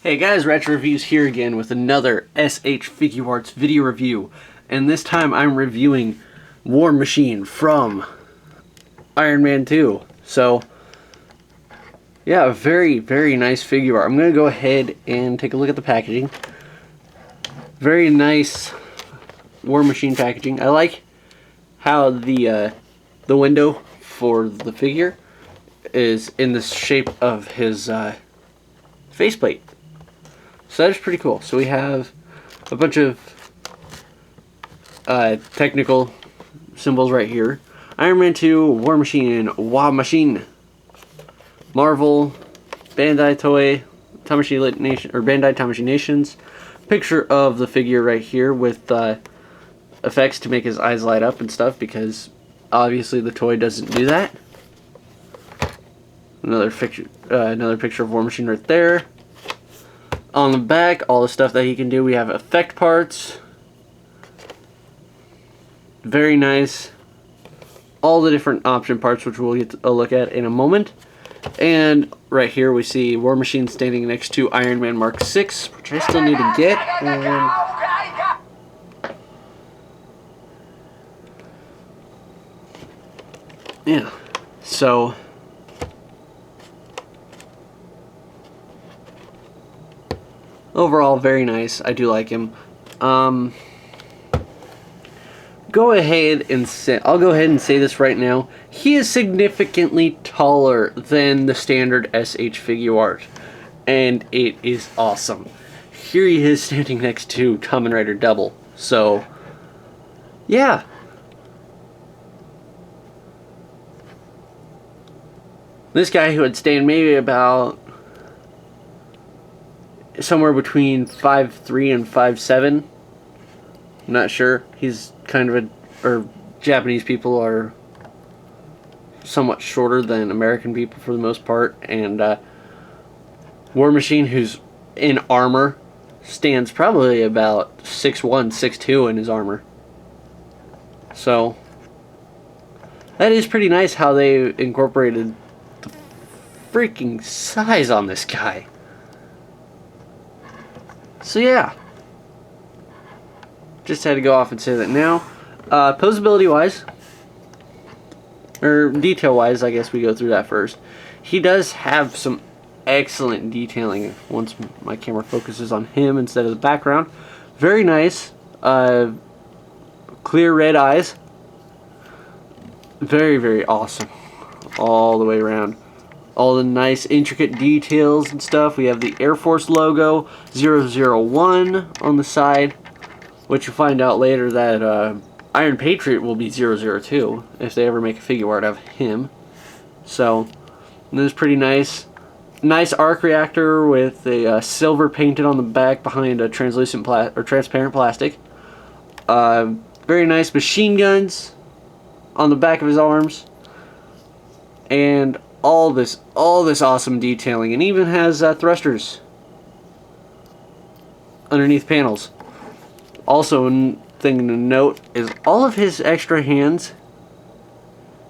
Hey guys, Retro Reviews here again with another SH Figuarts video review, and this time I'm reviewing War Machine from Iron Man 2. So, yeah, a very, very nice figure art. I'm going to go ahead and take a look at the packaging. Very nice War Machine packaging. I like how the window for the figure is in the shape of his faceplate. So that is pretty cool. So we have a bunch of technical symbols right here. Iron Man 2, War Machine, Machine, Marvel, Bandai Toy, Tamashii Nation, or Bandai Tamashii Nations. Picture of the figure right here with effects to make his eyes light up and stuff, because obviously the toy doesn't do that. Another picture of War Machine right there. On the back, all the stuff that he can do. We have effect parts. Very nice. All the different option parts, which we'll get a look at in a moment. And right here we see War Machine standing next to Iron Man Mark 6, which I still need to get. Yeah, so overall, very nice. I do like him. I'll go ahead and say this right now. He is significantly taller than the standard SH Figuart, and it is awesome. Here he is standing next to Kamen Rider Double. So, yeah. This guy who would stand maybe about somewhere between 5'3" and 5'7". I'm not sure. He's kind of Japanese people are somewhat shorter than American people for the most part, and War Machine, who's in armor, stands probably about 6'1", 6'2" in his armor. So that is pretty nice how they incorporated the freaking size on this guy. So yeah, just had to go off and say that now. Posability wise, or detail wise, I guess we go through that first. He does have some excellent detailing once my camera focuses on him instead of the background. Very nice, clear red eyes. Very, very awesome all the way around. All the nice intricate details and stuff. We have the Air Force logo, 001 on the side, which you'll find out later that Iron Patriot will be 002 if they ever make a figure art of him. So, this is pretty nice. Nice arc reactor with a silver painted on the back behind a translucent transparent plastic. Very nice machine guns on the back of his arms. And all this awesome detailing, and even has thrusters underneath panels. Also, a thing to note is all of his extra hands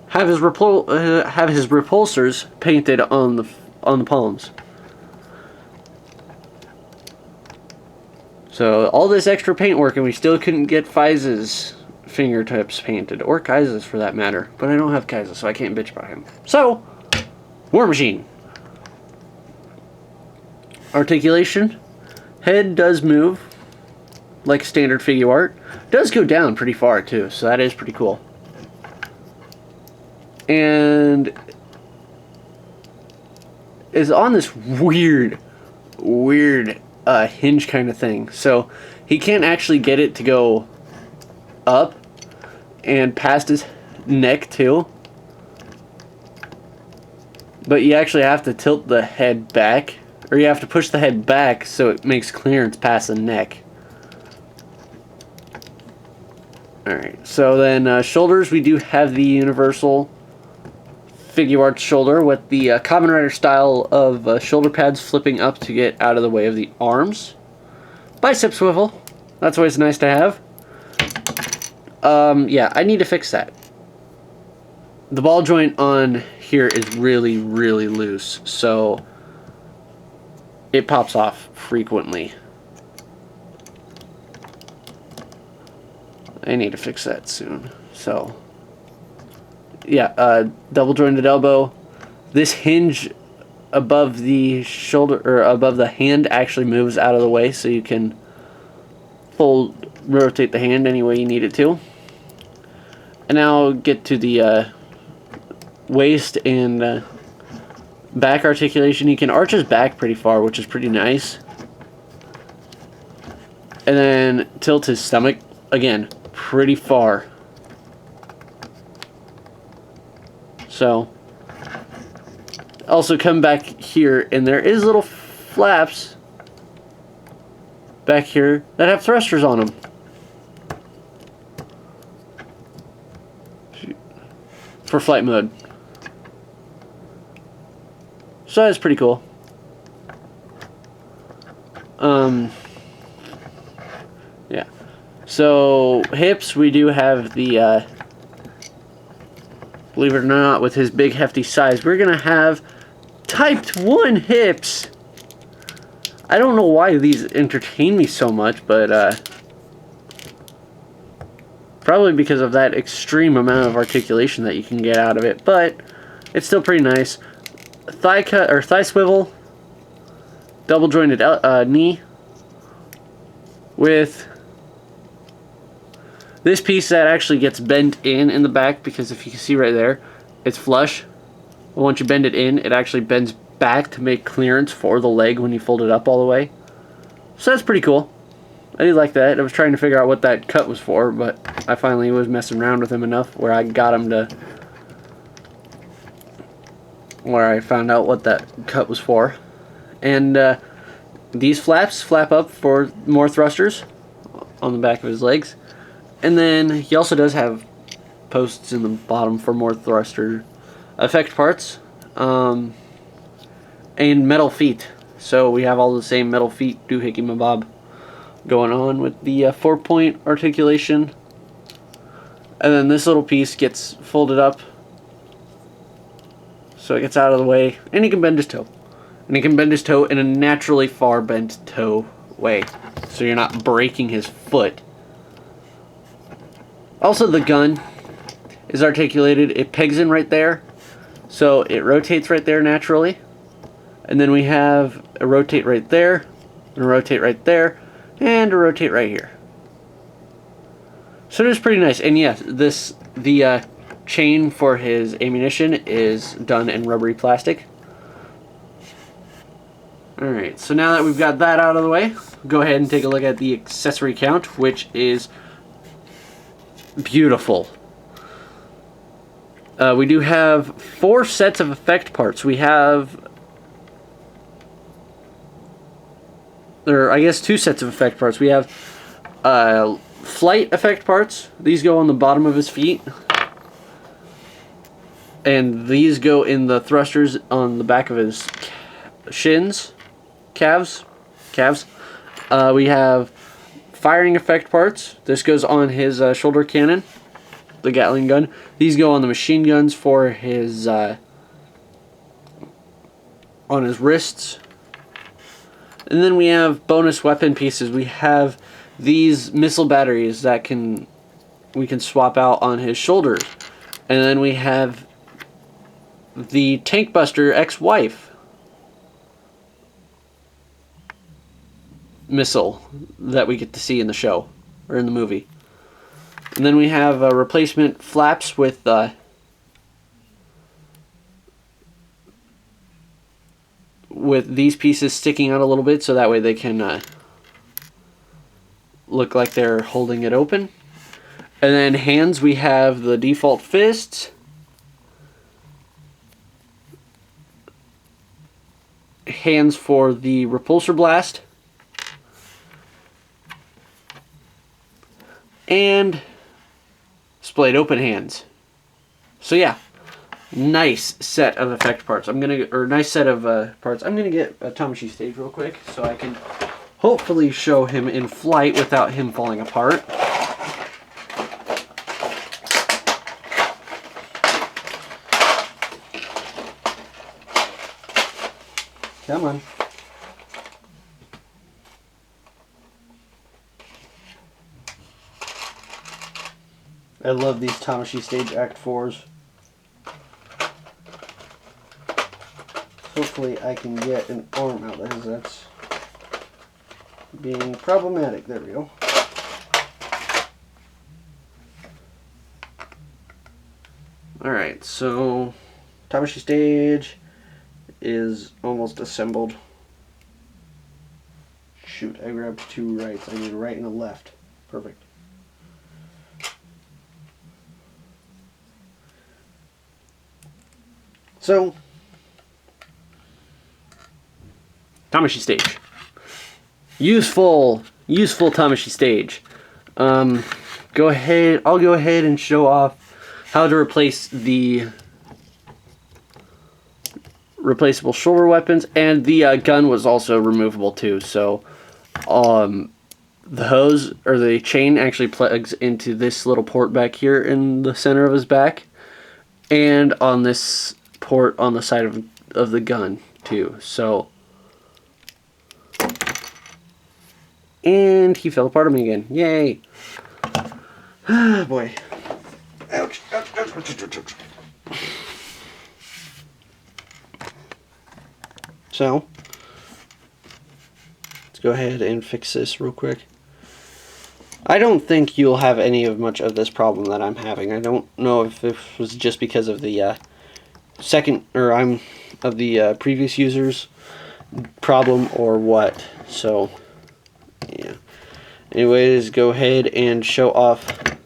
have his repulsors painted on the palms. So all this extra paintwork, and we still couldn't get Fize's fingertips painted, or Kai's for that matter. But I don't have Kai's, so I can't bitch about him. So, War Machine. Articulation. Head does move like standard figure art. Does go down pretty far too, so that is pretty cool. And is on this weird hinge kind of thing. So he can't actually get it to go up and past his neck too. But you actually have to tilt the head back, or you have to push the head back so it makes clearance past the neck. Alright, so then shoulders, we do have the universal Figuarts shoulder with the Kamen Rider style of shoulder pads flipping up to get out of the way of the arms. Bicep swivel, that's always nice to have. Yeah, I need to fix that. The ball joint on here is really, really loose, so it pops off frequently. I need to fix that soon. So, yeah, double jointed elbow. This hinge above the shoulder, or above the hand, actually moves out of the way, so you can rotate the hand any way you need it to. And now get to the waist and back articulation. You can arch his back pretty far, which is pretty nice. And then tilt his stomach, again, pretty far. So, also come back here, and there is little flaps back here that have thrusters on them. For flight mode. So that's pretty cool. Yeah. So hips, we do have the believe it or not, with his big hefty size, we're gonna have Type 1 hips. I don't know why these entertain me so much, but probably because of that extreme amount of articulation that you can get out of it, but it's still pretty nice. Thigh cut, or thigh swivel, double jointed knee with this piece that actually gets bent in the back, because if you can see right there, it's flush. But once you bend it in, it actually bends back to make clearance for the leg when you fold it up all the way. So that's pretty cool. I do like that. I was trying to figure out what that cut was for, but I finally was messing around with him enough where I got him to where I found out what that cut was for. And these flaps flap up for more thrusters on the back of his legs. And then he also does have posts in the bottom for more thruster effect parts. And metal feet. So we have all the same metal feet doohickey mabob going on with the 4-point articulation. And then this little piece gets folded up so it gets out of the way, and he can bend his toe. And he can bend his toe in a naturally far bent toe way, so you're not breaking his foot. Also, the gun is articulated. It pegs in right there, so it rotates right there naturally. And then we have a rotate right there, and a rotate right there, and a rotate right here. So it is pretty nice. And yes, the chain for his ammunition is done in rubbery plastic. Alright, so now that we've got that out of the way, go ahead and take a look at the accessory count, which is beautiful. We do have 4 sets of effect parts. We have, or I guess 2 sets of effect parts. We have flight effect parts. These go on the bottom of his feet. And these go in the thrusters on the back of his shins, calves. We have firing effect parts. This goes on his shoulder cannon, the Gatling gun. These go on the machine guns for his on his wrists. And then we have bonus weapon pieces. We have these missile batteries that we can swap out on his shoulders. And then we have the Tank Buster ex-wife missile that we get to see in the show, or in the movie. And then we have replacement flaps with these pieces sticking out a little bit, so that way they can look like they're holding it open. And then hands, we have the default fists, hands for the repulsor blast, and splayed open hands. So yeah, nice set of effect parts. Nice set of parts. I'm gonna get a Tamashi stage real quick so I can hopefully show him in flight without him falling apart. Come on. I love these Tamashii Stage Act 4s. Hopefully I can get an arm out there, that's being problematic. There we go. Alright, so Tamashii Stage is almost assembled. Shoot, I grabbed two rights. I need a right and a left. Perfect. So, Tamashii Stage. Useful Tamashii Stage. I'll go ahead and show off how to replace the replaceable shoulder weapons, and the gun was also removable too. So, the hose or the chain actually plugs into this little port back here in the center of his back, and on this port on the side of the gun too. So, and he fell apart on me again. Yay! Ah, boy. Ouch, ouch, ouch, ouch, ouch, ouch. So, let's go ahead and fix this real quick. I don't think you'll have any of much of this problem that I'm having. I don't know if it was just because of the previous user's problem or what. So, yeah. Anyways, go ahead and show off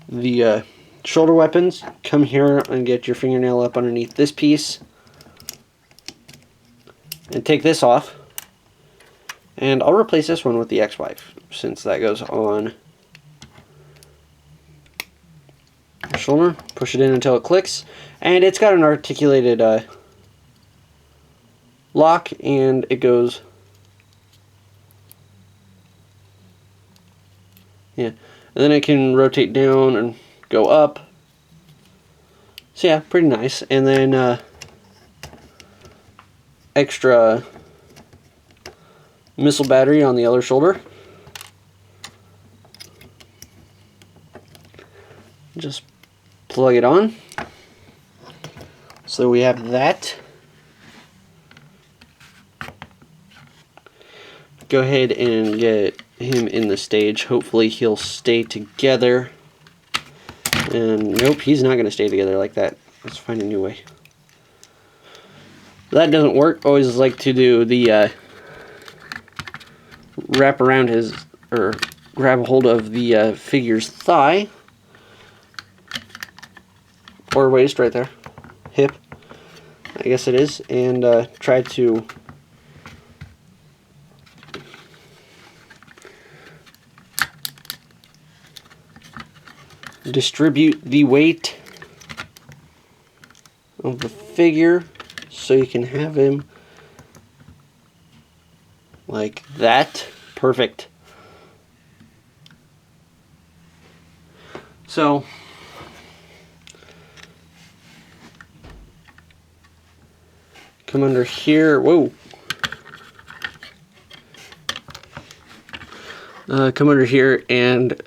the shoulder weapons. Come here and get your fingernail up underneath this piece. And take this off. And I'll replace this one with the ex-wife, since that goes on your shoulder. Push it in until it clicks. And it's got an articulated lock, and it goes... yeah. And then it can rotate down and go up. So yeah, pretty nice. And then extra missile battery on the other shoulder. Just plug it on. So we have that. Go ahead and get him in the stage. Hopefully he'll stay together. And nope, he's not going to stay together like that. Let's find a new way. If that doesn't work, always like to do the wrap around his, or grab a hold of the figure's thigh, or waist right there, hip, I guess it is, and try to distribute the weight of the figure so you can have him like that. Perfect. So come under here. Whoa. Come under here and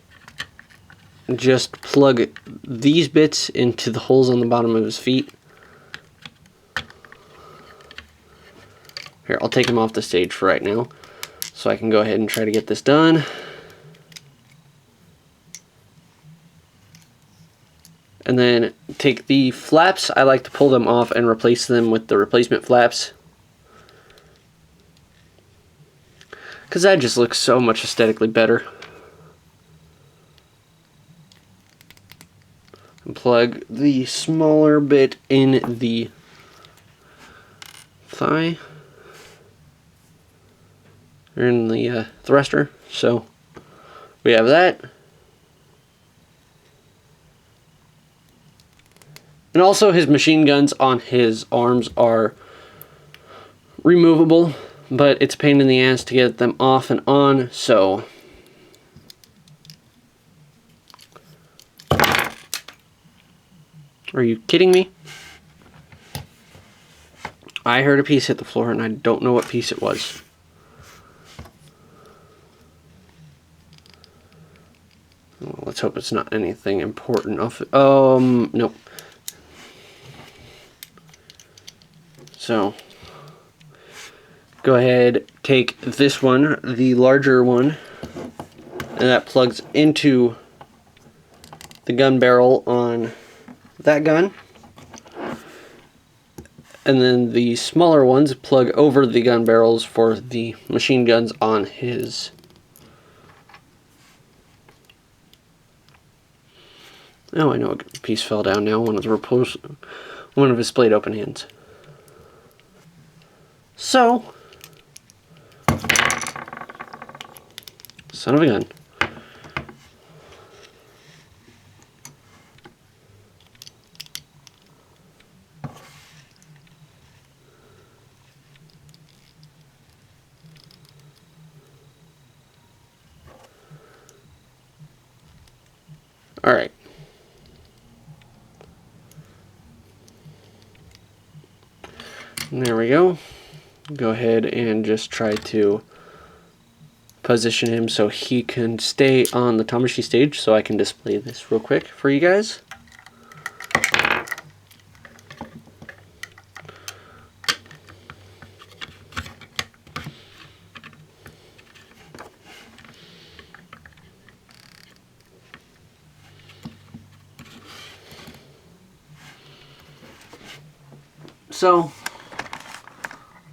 just plug these bits into the holes on the bottom of his feet. Here, I'll take him off the stage for right now, so I can go ahead and try to get this done. And then take the flaps. I like to pull them off and replace them with the replacement flaps, because that just looks so much aesthetically better. And plug the smaller bit in the thigh, or in the thruster. So we have that. And also his machine guns on his arms are removable, but it's a pain in the ass to get them off and on, so are you kidding me? I heard a piece hit the floor and I don't know what piece it was. Well, let's hope it's not anything important. Nope. So, go ahead, take this one, the larger one, and that plugs into the gun barrel on that gun. And then the smaller ones plug over the gun barrels for the machine guns on his. Oh, I know a piece fell down now. One of his splayed open hands. So, son of a gun. Alright. There we go. Go ahead and just try to position him so he can stay on the Tamashii stage, so I can display this real quick for you guys. So,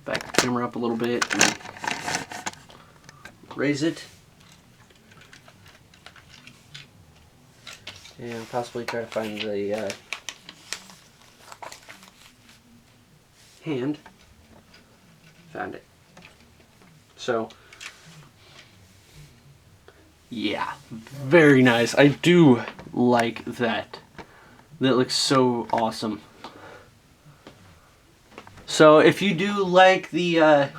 back the camera up a little bit and raise it. And possibly try to find the hand. Found it. So, yeah, very nice. I do like that. That looks so awesome. So if you do like the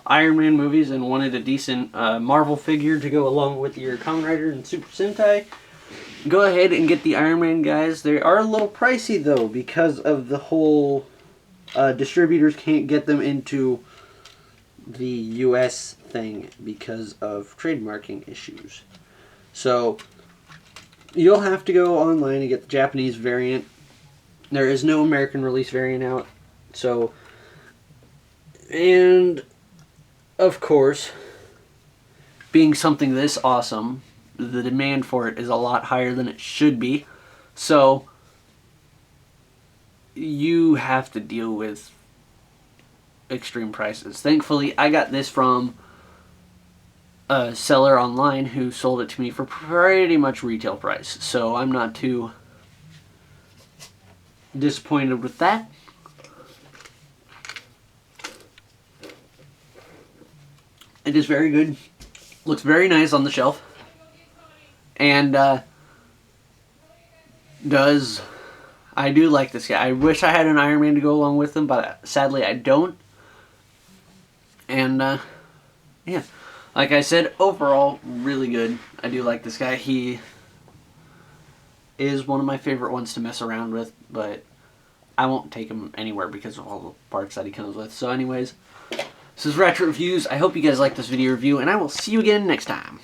Iron Man movies and wanted a decent Marvel figure to go along with your Kamen Rider and Super Sentai, go ahead and get the Iron Man guys. They are a little pricey though because of the whole distributors can't get them into the US thing because of trademarking issues. So you'll have to go online and get the Japanese variant. There is no American release variant out. So, and of course, being something this awesome, the demand for it is a lot higher than it should be. So, you have to deal with extreme prices. Thankfully, I got this from a seller online who sold it to me for pretty much retail price. So, I'm not too disappointed with that. It is very good. Looks very nice on the shelf. And I do like this guy. I wish I had an Iron Man to go along with him, but sadly I don't. And yeah, like I said, overall, really good. I do like this guy. He is one of my favorite ones to mess around with, but I won't take him anywhere because of all the parts that he comes with. So anyways, this is Retro Reviews. I hope you guys liked this video review, and I will see you again next time.